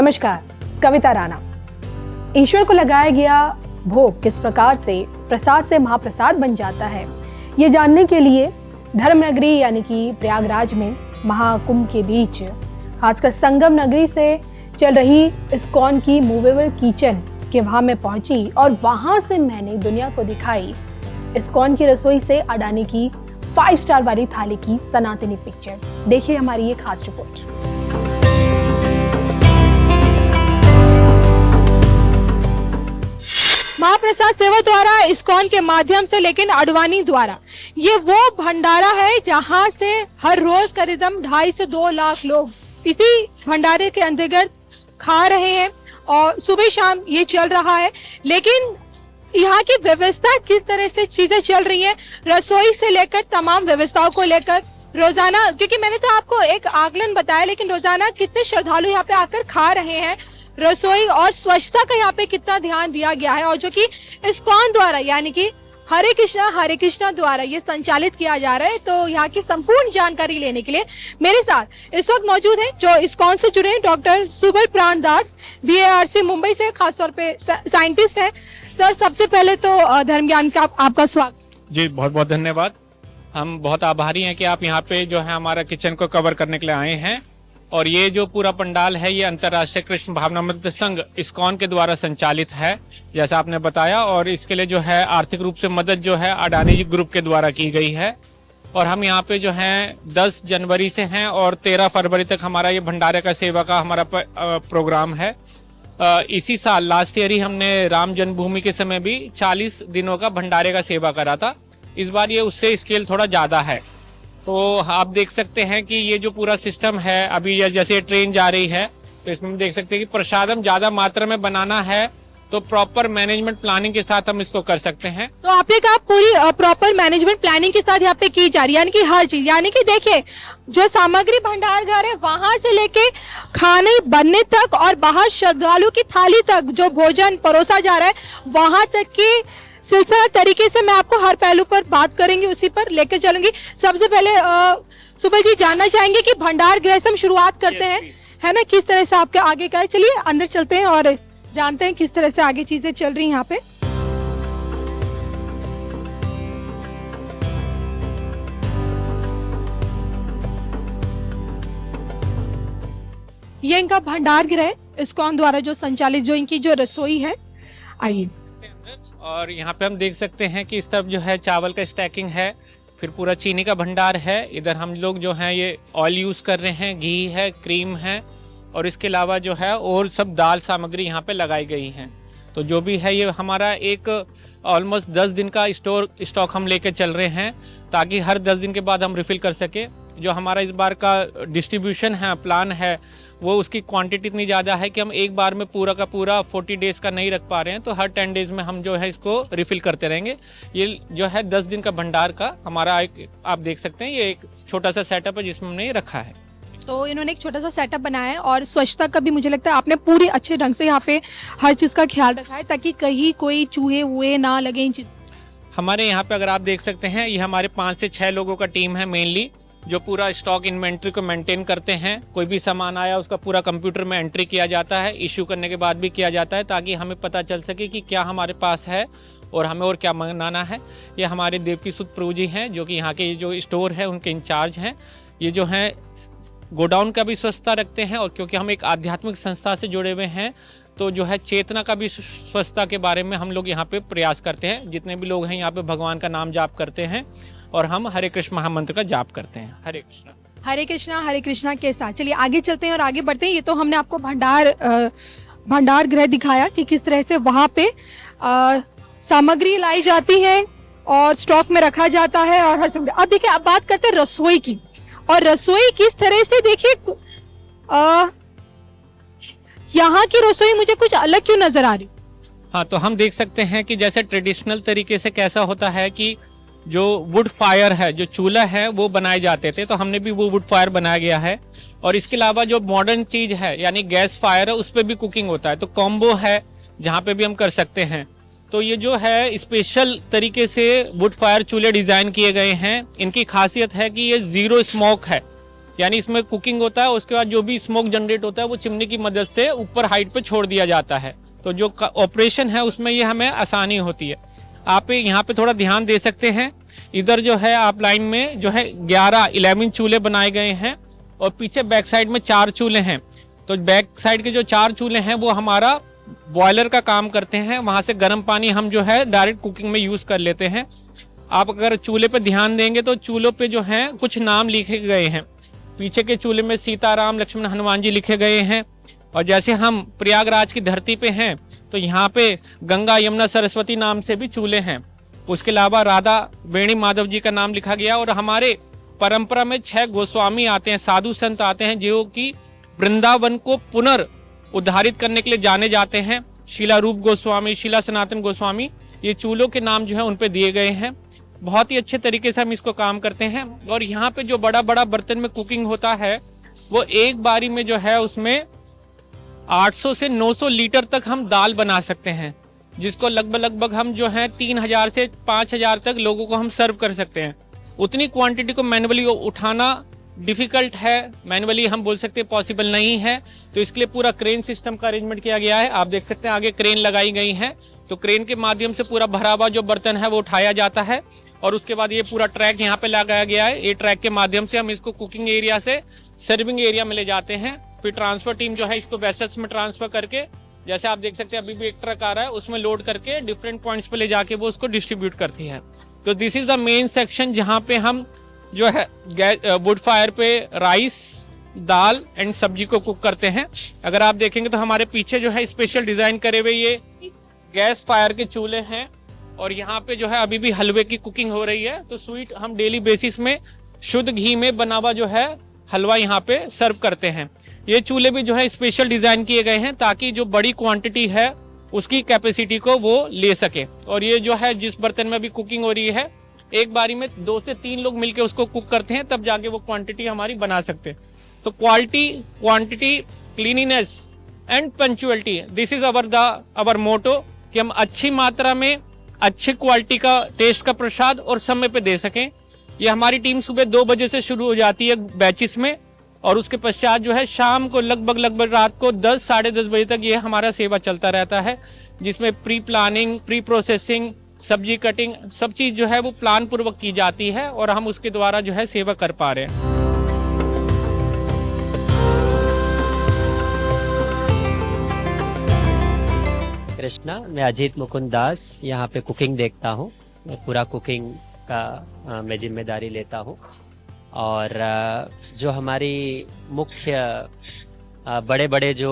नमस्कार, कविता राणा। ईश्वर को लगाया गया भोग किस प्रकार से प्रसाद से महाप्रसाद बन जाता है, ये जानने के लिए धर्मनगरी यानी कि प्रयागराज में महाकुंभ के बीच खासकर संगम नगरी से चल रही इस्कॉन की मूवेबल किचन के वहां मैं पहुंची और वहां से मैंने दुनिया को दिखाई इस्कॉन की रसोई से अडानी की 5 स्टार वाली थाली की सनातनी पिक्चर। देखिए हमारी ये खास रिपोर्ट। महाप्रसाद सेवा द्वारा इस्कॉन के माध्यम से लेकिन अडवाणी द्वारा ये वो भंडारा है जहां से हर रोज करीबन 2.5 से 2 लाख लोग इसी भंडारे के अंतर्गत खा रहे हैं और सुबह शाम ये चल रहा है। लेकिन यहाँ की व्यवस्था किस तरह से चीजें चल रही हैं, रसोई से लेकर तमाम व्यवस्थाओं को लेकर रोजाना, क्योंकि मैंने तो आपको एक आकलन बताया, लेकिन रोजाना कितने श्रद्धालु यहाँ पे आकर खा रहे हैं, रसोई और स्वच्छता का यहाँ पे कितना ध्यान दिया गया है और जो कि इस्कॉन द्वारा यानी कि हरे कृष्णा द्वारा ये संचालित किया जा रहा है। तो यहाँ की संपूर्ण जानकारी लेने के लिए मेरे साथ इस वक्त मौजूद हैं जो इस्कॉन से जुड़े हैं, डॉक्टर सुबल प्राण दास, BARC मुंबई से, खासतौर पे साइंटिस्ट हैं। सर, सबसे पहले तो धर्म ज्ञान का आपका स्वागत। जी, बहुत बहुत धन्यवाद। हम बहुत आभारी हैं कि आप यहाँ पे जो है हमारा किचन को कवर करने के लिए आए हैं। और ये जो पूरा पंडाल है ये अंतर्राष्ट्रीय कृष्ण भावनामृत संघ इस्कॉन के द्वारा संचालित है, जैसा आपने बताया। और इसके लिए जो है आर्थिक रूप से मदद जो है अडानी जी ग्रुप के द्वारा की गई है। और हम यहाँ पे जो है 10 जनवरी से हैं और 13 फरवरी तक हमारा ये भंडारे का सेवा का हमारा प्रोग्राम है। इसी साल लास्ट ईयर ही हमने राम जन्मभूमि के समय भी 40 दिनों का भंडारे का सेवा करा था। इस बार ये उससे स्केल थोड़ा ज़्यादा है। तो आप देख सकते हैं कि ये जो पूरा सिस्टम है, अभी जैसे ट्रेन जा रही है तो इसमें देख सकते हैं कि प्रसादम ज़्यादा मात्रा में बनाना है तो प्रॉपर मैनेजमेंट प्लानिंग के साथ हम इसको कर सकते हैं। तो आपने कहा पूरी प्रॉपर मैनेजमेंट प्लानिंग के साथ यहाँ पे की जा रही है, यानी कि हर चीज, यानी कि देखिए जो सामग्री भंडार घर है वहां से लेके खाने बनने तक और बाहर श्रद्धालु की थाली तक जो भोजन परोसा जा रहा है वहां तक की सिलसिला तरीके से मैं आपको हर पहलू पर बात करेंगे, उसी पर लेकर चलूंगी। सबसे पहले सुबल जी जानना चाहेंगे कि भंडार गृह से हम शुरुआत करते हैं, है ना, किस तरह से आपके आगे का है। चलिए अंदर चलते हैं और जानते हैं किस तरह से आगे चीजें चल रही हैं यहाँ पे। ये इनका भंडार गृह इस्कॉन द्वारा जो संचालित जो इनकी जो रसोई है। आइए। और यहाँ पे हम देख सकते हैं कि इस तरफ जो है चावल का स्टैकिंग है, फिर पूरा चीनी का भंडार है। इधर हम लोग जो है ये ऑयल यूज कर रहे हैं, घी है, क्रीम है और इसके अलावा जो है और सब दाल सामग्री यहाँ पे लगाई गई हैं। तो जो भी है ये हमारा एक ऑलमोस्ट 10 दिन का स्टॉक हम लेके चल रहे हैं ताकि हर 10 दिन के बाद हम रिफिल कर सके। जो हमारा इस बार का डिस्ट्रीब्यूशन है, प्लान है, वो उसकी क्वांटिटी इतनी ज़्यादा है कि हम एक बार में पूरा का पूरा 40 डेज़ का नहीं रख पा रहे हैं। तो हर 10 डेज़ में हम जो है इसको रिफ़िल करते रहेंगे। ये जो है 10 दिन का भंडार का हमारा एक, आप देख सकते हैं ये एक छोटा सा सेटअप है जिसमें हमने ये रखा है। तो इन्होंने एक छोटा सा सेटअप बनाया है और स्वच्छता का भी मुझे लगता है आपने पूरी अच्छे ढंग से यहाँ पे हर चीज़ का ख्याल रखा है ताकि कहीं कोई चूहे हुए ना लगे इन चीज़। हमारे यहाँ पे अगर आप देख सकते हैं ये हमारे 5 से 6 लोगों का टीम है मेनली, जो पूरा स्टॉक इन्वेंट्री को मेंटेन करते हैं। कोई भी सामान आया उसका पूरा कंप्यूटर में एंट्री किया जाता है, इश्यू करने के बाद भी किया जाता है ताकि हमें पता चल सके कि क्या हमारे पास है और हमें और क्या मंगाना है। ये हमारे देवकी सुद प्रभु जी हैं जो कि यहाँ के जो स्टोर है उनके इंचार्ज हैं। ये जो हैं गोडाउन का भी स्वच्छता रखते हैं और क्योंकि हम एक आध्यात्मिक संस्था से जुड़े हुए हैं तो जो है चेतना का भी स्वच्छता के बारे में हम लोग यहाँ पे प्रयास करते हैं। जितने भी लोग हैं यहाँ पे भगवान का नाम जाप करते हैं और हम हरे कृष्ण महामंत्र का जाप करते हैं। हरे कृष्णा के साथ चलिए आगे चलते हैं और आगे बढ़ते हैं। ये तो हमने आपको भंडार गृह दिखाया कि किस तरह से वहाँ पे सामग्री लाई जाती है और स्टॉक में रखा जाता है और हर समय। अब देखिए, अब बात करते हैं रसोई की, और रसोई किस तरह से, देखिए यहाँ की रसोई मुझे कुछ अलग क्यों नजर आ रही। हाँ, तो हम देख सकते हैं कि जैसे ट्रेडिशनल तरीके से कैसा होता है कि जो वुड फायर है, जो चूल्हा है वो बनाए जाते थे, तो हमने भी वो वुड फायर बनाया गया है। और इसके अलावा जो मॉडर्न चीज है यानी गैस फायर है उस पर भी कुकिंग होता है, तो कॉम्बो है जहाँ पे भी हम कर सकते हैं। तो ये जो है स्पेशल तरीके से वुड फायर चूल्हे डिजाइन किए गए हैं। इनकी खासियत है कि ये 0 स्मोक है, यानी इसमें कुकिंग होता है, उसके बाद जो भी स्मोक जनरेट होता है वो चिमनी की मदद से ऊपर हाइट पे छोड़ दिया जाता है। तो जो ऑपरेशन है उसमें ये हमें आसानी होती है। आप यहाँ पे थोड़ा ध्यान दे सकते हैं, इधर जो है आप लाइन में जो है 11 चूल्हे बनाए गए हैं और पीछे बैक साइड में 4 चूल्हे हैं। तो बैक साइड के जो 4 चूल्हे हैं वो हमारा बॉयलर का काम करते हैं, वहां से गर्म पानी हम जो है डायरेक्ट कुकिंग में यूज कर लेते हैं। आप अगर चूल्हे पे ध्यान देंगे तो चूल्हों पे जो है कुछ नाम लिखे गए हैं। पीछे के चूल्हे में सीताराम लक्ष्मण हनुमान जी लिखे गए हैं, और जैसे हम प्रयागराज की धरती पे हैं तो यहाँ पे गंगा यमुना सरस्वती नाम से भी चूल्हे हैं। उसके अलावा राधा वेणी माधव जी का नाम लिखा गया। और हमारे परंपरा में 6 गोस्वामी आते हैं, साधु संत आते हैं जो कि वृंदावन को पुनर्उद्धारित करने के लिए जाने जाते हैं। शीला रूप गोस्वामी, शीला सनातन गोस्वामी, ये चूल्हों के नाम जो है उन पे दिए गए हैं। बहुत ही अच्छे तरीके से हम इसको काम करते हैं। और यहाँ पे जो बड़ा बड़ा बर्तन में कुकिंग होता है वो एक बारी में जो है उसमें 800 से 900 लीटर तक हम दाल बना सकते हैं, जिसको लगभग हम जो है 3000 से 5000 तक लोगों को हम सर्व कर सकते हैं। उतनी क्वांटिटी को मैनुअली उठाना डिफिकल्ट है, मैनुअली हम बोल सकते हैं पॉसिबल नहीं है। तो इसके लिए पूरा क्रेन सिस्टम का अरेंजमेंट किया गया है। आप देख सकते हैं आगे क्रेन लगाई गई है, तो क्रेन के माध्यम से पूरा भरा हुआ जो बर्तन है वो उठाया जाता है। और उसके बाद ये पूरा ट्रैक यहाँ पे लगाया गया है। ये ट्रैक के माध्यम से हम इसको कुकिंग एरिया से सर्विंग एरिया में ले जाते हैं। फिर ट्रांसफर टीम जो है इसको वेसल्स में ट्रांसफर करके, जैसे आप देख सकते हैं अभी भी एक ट्रक आ रहा है, उसमें लोड करके डिफरेंट पॉइंट्स पे ले जाके वो उसको डिस्ट्रीब्यूट करती है। तो this is the main section जहाँ पे हम जो है वुड फायर पे राइस, दाल एंड सब्जी को कुक करते हैं। अगर आप देखेंगे तो हमारे पीछे जो है स्पेशल डिजाइन करे हुए ये गैस फायर के चूल्हे हैं, और यहाँ पे जो है अभी भी हलवे की कुकिंग हो रही है। तो स्वीट हम डेली बेसिस में शुद्ध घी में बना हुआ जो है हलवा यहाँ पे सर्व करते हैं। ये चूल्हे भी जो है स्पेशल डिजाइन किए गए हैं ताकि जो बड़ी क्वांटिटी है उसकी कैपेसिटी को वो ले सके। और ये जो है जिस बर्तन में अभी कुकिंग हो रही है, एक बारी में 2 से 3 लोग मिलकर उसको कुक करते हैं, तब जाके वो क्वांटिटी हमारी बना सकते हैं। तो quality, quantity, cleanliness and punctuality, this is our motto, कि हम अच्छी मात्रा में अच्छी क्वालिटी का टेस्ट का प्रसाद और समय पे दे सकें। ये हमारी टीम सुबह 2 बजे से शुरू हो जाती है बैचेस में, और उसके पश्चात जो है शाम को लगभग रात को 10 साढ़े 10 बजे तक ये हमारा सेवा चलता रहता है, जिसमें प्री प्लानिंग, प्री प्रोसेसिंग, सब्जी कटिंग, सब चीज जो है वो प्लान पूर्वक की जाती है, और हम उसके द्वारा जो है सेवा कर पा रहे हैं। कृष्णा, मैं अजीत मुकुंद दास यहाँ पे कुकिंग देखता हूँ। मैं पूरा कुकिंग का मैं जिम्मेदारी लेता हूँ। और जो हमारी मुख्य बड़े बड़े जो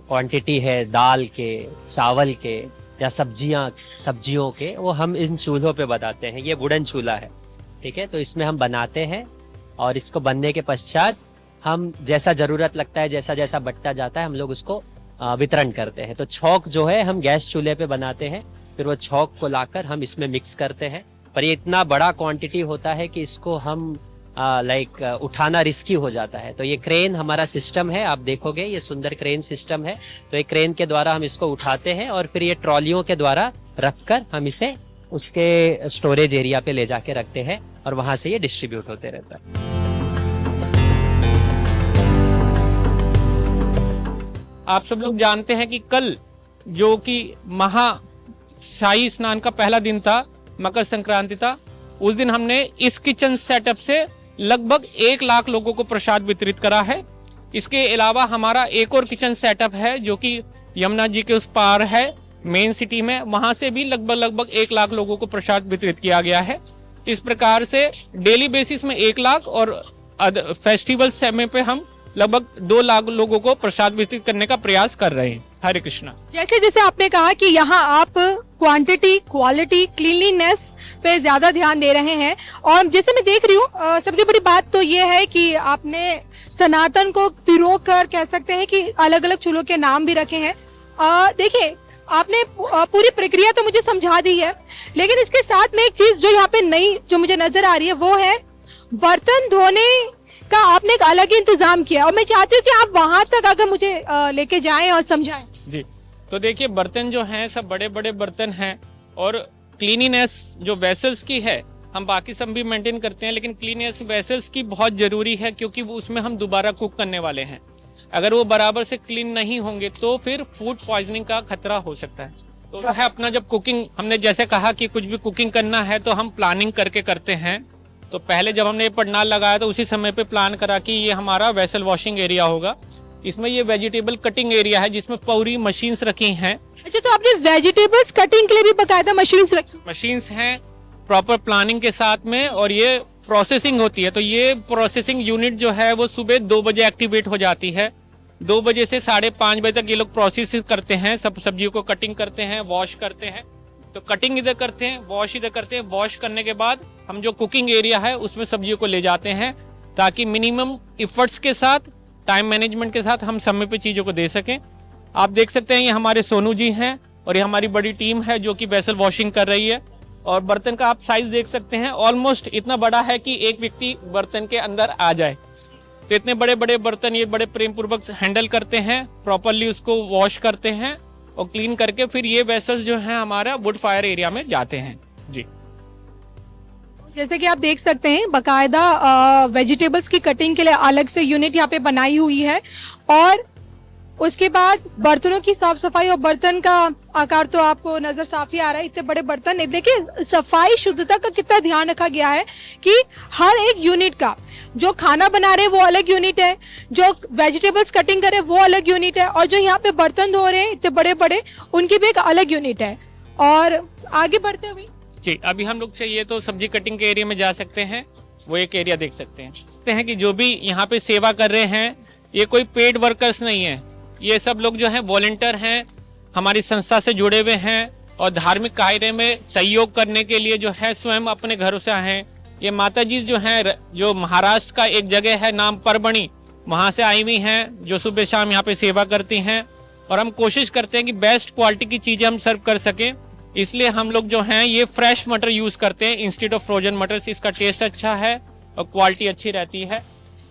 क्वांटिटी है दाल के, चावल के या सब्जियों के, वो हम इन चूल्हों पे बनाते हैं। ये वुडन चूल्हा है, ठीक है। तो इसमें हम बनाते हैं, और इसको बनने के पश्चात हम जैसा ज़रूरत लगता है, जैसा जैसा बटता जाता है, हम लोग उसको वितरण करते हैं। तो छौंक जो है हम गैस चूल्हे पे बनाते हैं, फिर वो छौंक को लाकर हम इसमें मिक्स करते हैं। पर ये इतना बड़ा क्वांटिटी होता है कि इसको हम उठाना रिस्की हो जाता है। तो ये क्रेन हमारा सिस्टम है, आप देखोगे ये सुंदर क्रेन सिस्टम है। तो एक क्रेन के द्वारा हम इसको उठाते हैं, और फिर ये ट्रॉलियों के द्वारा रखकर हम इसे उसके स्टोरेज एरिया पे ले जाके रखते हैं, और वहां से ये डिस्ट्रीब्यूट होते रहता है। आप सब लोग जानते हैं कि कल जो कि शाही स्नान का पहला दिन था, मकर संक्रांति था, उस दिन हमने इस किचन सेटअप से लगभग 1 लाख लोगों को प्रसाद वितरित करा है। इसके अलावा हमारा एक और किचन सेटअप है जो कि यमुना जी के उस पार है, मेन सिटी में, वहां से भी लगभग 1 लाख लोगों को प्रसाद वितरित किया गया है। इस प्रकार से डेली बेसिस में 1 लाख, और फेस्टिवल समय पे हम लगभग 2 लाख लोगों को प्रसाद वितरित करने का प्रयास कर रहे हैं। हरे कृष्णा। जैसे जैसे आपने कहा कि यहाँ आप क्वांटिटी, क्वालिटी, क्लीनलीनेस पे ज्यादा ध्यान दे रहे हैं, और जैसे मैं देख रही हूँ सबसे बड़ी बात तो ये है कि आपने सनातन को पिरो कर कह सकते हैं कि अलग अलग चूल्हों के नाम भी रखे हैं। देखिए, आपने पूरी प्रक्रिया तो मुझे समझा दी है, लेकिन इसके साथ में एक चीज जो यहाँ पे नई जो मुझे नजर आ रही है वो है बर्तन धोने का आपने एक अलग ही इंतजाम किया, और मैं चाहती हूँ कि आप वहां तक अगर मुझे लेके जाएं और समझाएं। जी, तो देखिए बर्तन जो हैं सब बड़े बड़े बर्तन हैं, और क्लीनिनेस जो वेसल्स की है, हम बाकी सब भी मेंटेन करते हैं, लेकिन क्लीननेस वेसल्स की बहुत जरूरी है, क्योंकि वो उसमें हम दोबारा कुक करने वाले हैं। अगर वो बराबर से क्लीन नहीं होंगे तो फिर फूड पॉइजनिंग का खतरा हो सकता है। तो जो है अपना जब कुकिंग, हमने जैसे कहा कि कुछ भी कुकिंग करना है तो हम प्लानिंग करके करते हैं। तो पहले जब हमने ये पंडाल लगाया तो उसी समय पे प्लान करा कि ये हमारा वेसल वॉशिंग एरिया होगा। इसमें ये वेजिटेबल कटिंग एरिया है जिसमें पूरी मशीन्स रखी हैं। अच्छा, तो आपने वेजिटेबल्स कटिंग के लिए भी बकायदा मशीन्स रखी? मशीन्स हैं प्रॉपर प्लानिंग के साथ में, और ये प्रोसेसिंग होती है। तो ये प्रोसेसिंग यूनिट जो है वो सुबह 2 बजे एक्टिवेट हो जाती है। 2 बजे से 5:30 बजे तक ये लोग प्रोसेस करते हैं, सब सब्जियों को कटिंग करते हैं, वॉश करते हैं। तो कटिंग इधर करते हैं, वॉश इधर करते हैं। वॉश करने के बाद हम जो कुकिंग एरिया है उसमें सब्जियों को ले जाते हैं, ताकि मिनिमम इफर्ट्स के साथ, टाइम मैनेजमेंट के साथ हम समय पे चीज़ों को दे सकें। आप देख सकते हैं ये हमारे सोनू जी हैं और ये हमारी बड़ी टीम है जो कि वेसल वॉशिंग कर रही है। और बर्तन का आप साइज देख सकते हैं, ऑलमोस्ट इतना बड़ा है कि एक व्यक्ति बर्तन के अंदर आ जाए। तो इतने बड़े बड़े बर्तन ये बड़े प्रेम पूर्वक हैंडल करते हैं, प्रॉपरली उसको वॉश करते हैं और क्लीन करके फिर ये वेसल्स जो है हमारा वुड फायर एरिया में जाते हैं जी। जैसे कि आप देख सकते हैं बकायदा वेजिटेबल्स की कटिंग के लिए अलग से यूनिट यहाँ पे बनाई हुई है, और उसके बाद बर्तनों की साफ सफाई। और बर्तन का आकार तो आपको नजर साफ ही आ रहा है, इतने बड़े बर्तन। देखिए सफाई शुद्धता का कितना ध्यान रखा गया है कि हर एक यूनिट का, जो खाना बना रहे वो अलग यूनिट है, जो वेजिटेबल्स कटिंग करे वो अलग यूनिट है, और जो यहाँ पे बर्तन धो रहे हैं इतने बड़े बड़े, उनकी भी एक अलग यूनिट है। और आगे बढ़ते हुए जी, अभी हम लोग चाहिए तो सब्जी कटिंग के एरिया में जा सकते हैं। वो एक एरिया देख सकते हैं कि जो भी यहाँ पे सेवा कर रहे हैं ये कोई पेड वर्कर्स नहीं है, ये सब लोग जो हैं वॉलंटियर हैं, हमारी संस्था से जुड़े हुए हैं और धार्मिक कार्य में सहयोग करने के लिए जो है स्वयं अपने घरों से आए हैं। ये माता जी जो हैं, जो महाराष्ट्र का एक जगह है नाम परबणी, वहाँ से आई हुई हैं, जो सुबह शाम यहाँ पे सेवा करती हैं। और हम कोशिश करते हैं कि बेस्ट क्वालिटी की चीज़ें हम सर्व कर सकें, इसलिए हम लोग जो हैं ये फ्रेश मटर यूज़ करते हैं इंस्टेड ऑफ फ्रोजन मटर। इसका टेस्ट अच्छा है और क्वालिटी अच्छी रहती है।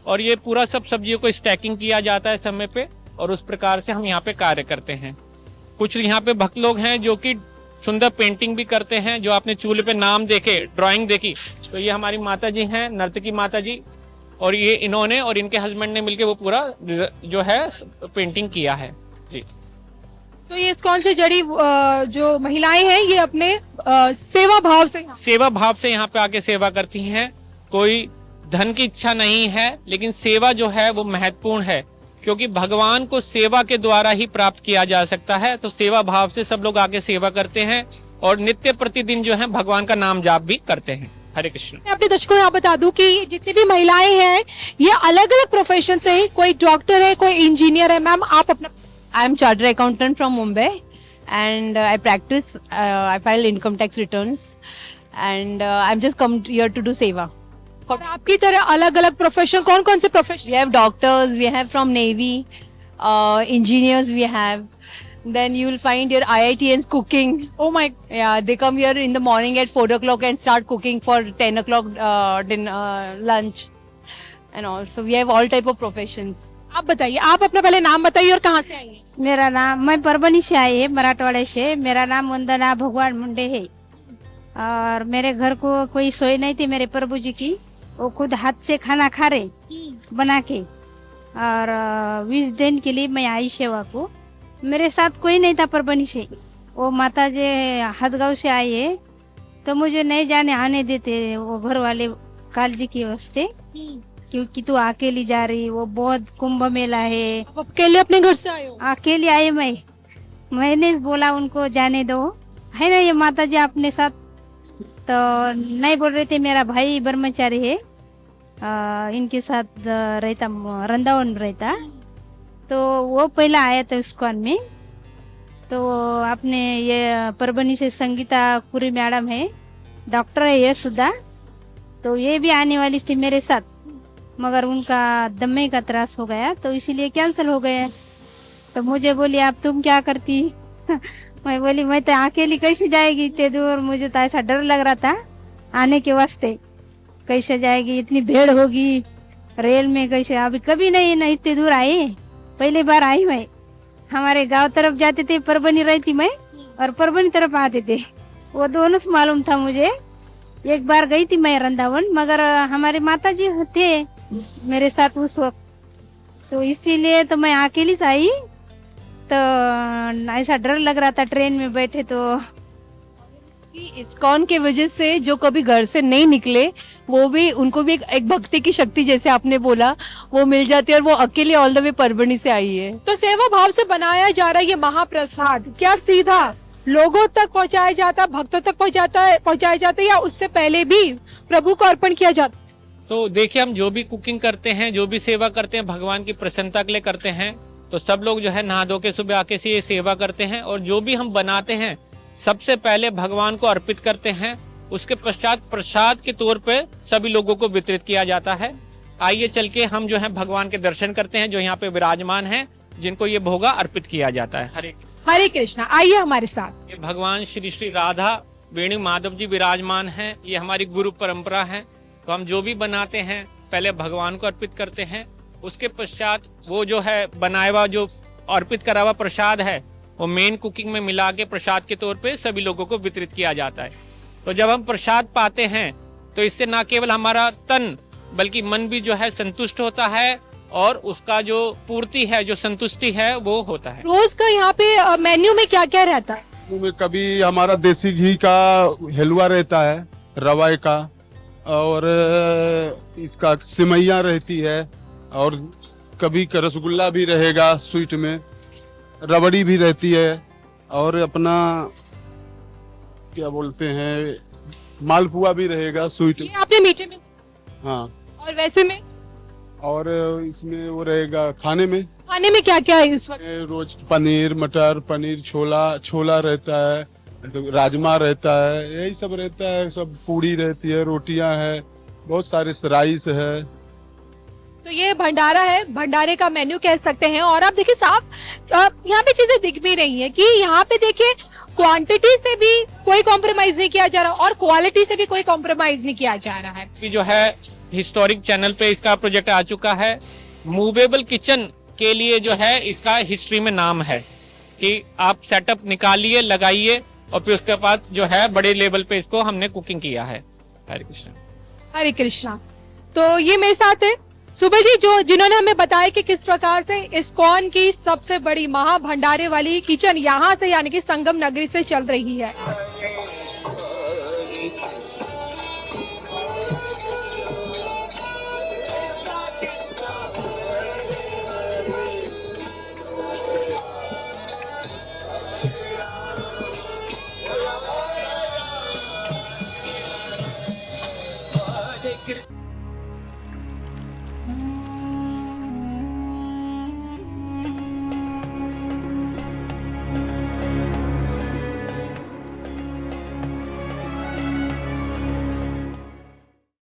और ये पूरा सब सब्जियों को स्टैकिंग किया जाता है समय पे, और उस प्रकार से हम यहाँ पे कार्य करते हैं। कुछ यहाँ पे भक्त लोग हैं जो कि सुंदर पेंटिंग भी करते हैं, जो आपने चूल्हे पे नाम देखे, ड्राइंग देखी, तो ये हमारी माता जी हैं, नर्तकी माता जी, और ये इन्होंने और इनके हस्बैंड ने मिलकर वो पूरा जो है पेंटिंग किया है जी। तो ये इस्कॉन से जड़ी जो महिलाएं हैं ये अपने सेवा भाव से यहाँ पे आके सेवा करती हैं। कोई धन की इच्छा नहीं है, लेकिन सेवा जो है वो महत्वपूर्ण है, क्योंकि भगवान को सेवा के द्वारा ही प्राप्त किया जा सकता है। तो सेवा भाव से सब लोग आके सेवा करते हैं और नित्य प्रतिदिन जो है भगवान का नाम जाप भी करते हैं। हरे कृष्ण। मैं अपने दर्शकों को यहाँ बता दूं कि जितनी भी महिलाएं हैं ये अलग अलग प्रोफेशन से हैं, कोई डॉक्टर है, कोई इंजीनियर है। मैम आप अपना? I am chartered accountant from Mumbai, and I practice. I file income tax returns, and I'm just come here to do seva. और आपकी तरह अलग अलग प्रोफेशन, कौन कौन से profession? We have doctors, we have from Navy, engineers we have. Then you will find here IITians cooking. Oh my! Yeah, they come here in the morning at 4 o'clock and start cooking for 10 o'clock lunch. And also we have all type of professions. आप बताइए, आप अपना पहले नाम बताइए और कहाँ से आई हैं? मेरा नाम, मैं परभणी से आई है, मराठवाड़े से। मेरा नाम वंदना भगवान मुंडे है, और मेरे घर को कोई सोई नहीं थी मेरे प्रभु जी की, वो खुद हाथ से खाना खा रहे बना के। और 20 दिन के लिए मैं आई सेवा को। मेरे साथ कोई नहीं था परभणी से, वो माता जी हदगांव से आई है, तो मुझे नहीं जाने आने देते वो घर वाले कालजी की वास्ते, क्योंकि तू अकेली जा रही, वो बहुत कुंभ मेला है। आप अकेले अपने घर से आए हो? अकेले आए मैंने बोला उनको जाने दो, है ना ये माता जी अपने साथ, तो नहीं बोल रहे थे। मेरा भाई ब्रह्मचारी है, इनके साथ रहता, वृंदावन रहता, तो वो पहला आया था इस्कॉन में। तो आपने ये परभणी से संगीता पुरी मैडम है, डॉक्टर है ये सुधा, तो ये भी आने वाली थी मेरे साथ, मगर उनका दमे का त्रास हो गया तो इसीलिए कैंसिल हो गया। तो मुझे बोली आप तुम क्या करती? मैं बोली मैं तो अकेली कैसे जाएगी इतने दूर, मुझे तो ऐसा डर लग रहा था आने के वास्ते, कैसे जाएगी, इतनी भीड़ होगी रेल में, कैसे, अभी कभी नहीं ना इतने दूर आई, पहली बार आई मैं। हमारे गांव तरफ जाते थे, परभणी रहती मैं, और परभणी तरफ आते थे, वो दोनों से मालूम था मुझे। एक बार गई थी मैं वृंदावन, मगर हमारे माता जी थे मेरे साथ उस वक्त, तो इसीलिए तो मैं अकेली से आई। तो ऐसा डर लग रहा था ट्रेन में बैठे तो। कि इस्कॉन के वजह से जो कभी घर से नहीं निकले वो भी, उनको भी एक भक्ति की शक्ति जैसे आपने बोला वो मिल जाती है, और वो अकेले ऑल द वे परभणी से आई है। तो सेवा भाव से बनाया जा रहा ये महाप्रसाद क्या सीधा लोगों तक पहुंचाया जाता, भक्तों तक पहुंचाया जाता है, या उससे पहले भी प्रभु को अर्पण किया जाता? तो देखिए, हम जो भी कुकिंग करते हैं, जो भी सेवा करते हैं, भगवान की प्रसन्नता के लिए करते हैं। तो सब लोग जो है नहा धो के सुबह आके से ये सेवा करते हैं, और जो भी हम बनाते हैं सबसे पहले भगवान को अर्पित करते हैं। उसके पश्चात प्रसाद के तौर पे सभी लोगों को वितरित किया जाता है। आइए चल के हम जो है भगवान के दर्शन करते हैं, जो यहाँ पे विराजमान हैं, जिनको ये भोगा अर्पित किया जाता है। हरे कृष्णा, आइए हमारे साथ। ये भगवान श्री श्री राधा वेणु माधव जी विराजमान हैं। ये हमारी गुरु परंपरा है। तो हम जो भी बनाते हैं पहले भगवान को अर्पित करते हैं, उसके पश्चात वो जो है बनाया हुआ जो अर्पित करा हुआ प्रसाद है वो मेन कुकिंग में मिला के प्रसाद के तौर पे सभी लोगों को वितरित किया जाता है। तो जब हम प्रसाद पाते हैं तो इससे ना केवल हमारा तन बल्कि मन भी जो है संतुष्ट होता है, और उसका जो पूर्ति है, जो संतुष्टि है वो होता है। रोज का यहाँ पे मेन्यू में क्या क्या रहता है? में कभी हमारा देसी घी का हलवा रहता है, रवाए का, और इसका सिमैया रहती है, और कभी रसगुल्ला भी रहेगा, स्वीट में रबड़ी भी रहती है, और अपना क्या बोलते हैं मालपुआ भी रहेगा स्वीट। ये आपने मीठे में, हाँ, और वैसे में, और इसमें वो रहेगा खाने में क्या क्या है इस वक्त? रोज पनीर मटर, पनीर छोला रहता है, राजमा रहता है, यही सब रहता है। सब पूड़ी रहती है, रोटियां है, बहुत सारे राइस है। तो ये भंडारा है, भंडारे का मेन्यू कह सकते हैं। और आप देखिए साफ यहाँ पे चीजें दिख भी रही हैं कि यहाँ पे देखिए क्वांटिटी से भी कोई कॉम्प्रोमाइज नहीं किया जा रहा और क्वालिटी से भी कोई कॉम्प्रोमाइज नहीं किया जा रहा है। जो है हिस्टोरिक चैनल पे इसका प्रोजेक्ट आ चुका है। मूवेबल किचन के लिए जो है इसका हिस्ट्री में नाम है कि आप सेटअप निकालिए, लगाइए, और फिर उसके बाद जो है बड़े लेवल पे इसको हमने कुकिंग किया है। हरे कृष्णा। हरे कृष्णा। तो ये मेरे साथ है सुबह जी, जिन्होंने हमें बताया कि किस प्रकार से इस्कॉन की सबसे बड़ी महा भंडारे वाली किचन यहाँ से यानी कि संगम नगरी से चल रही है।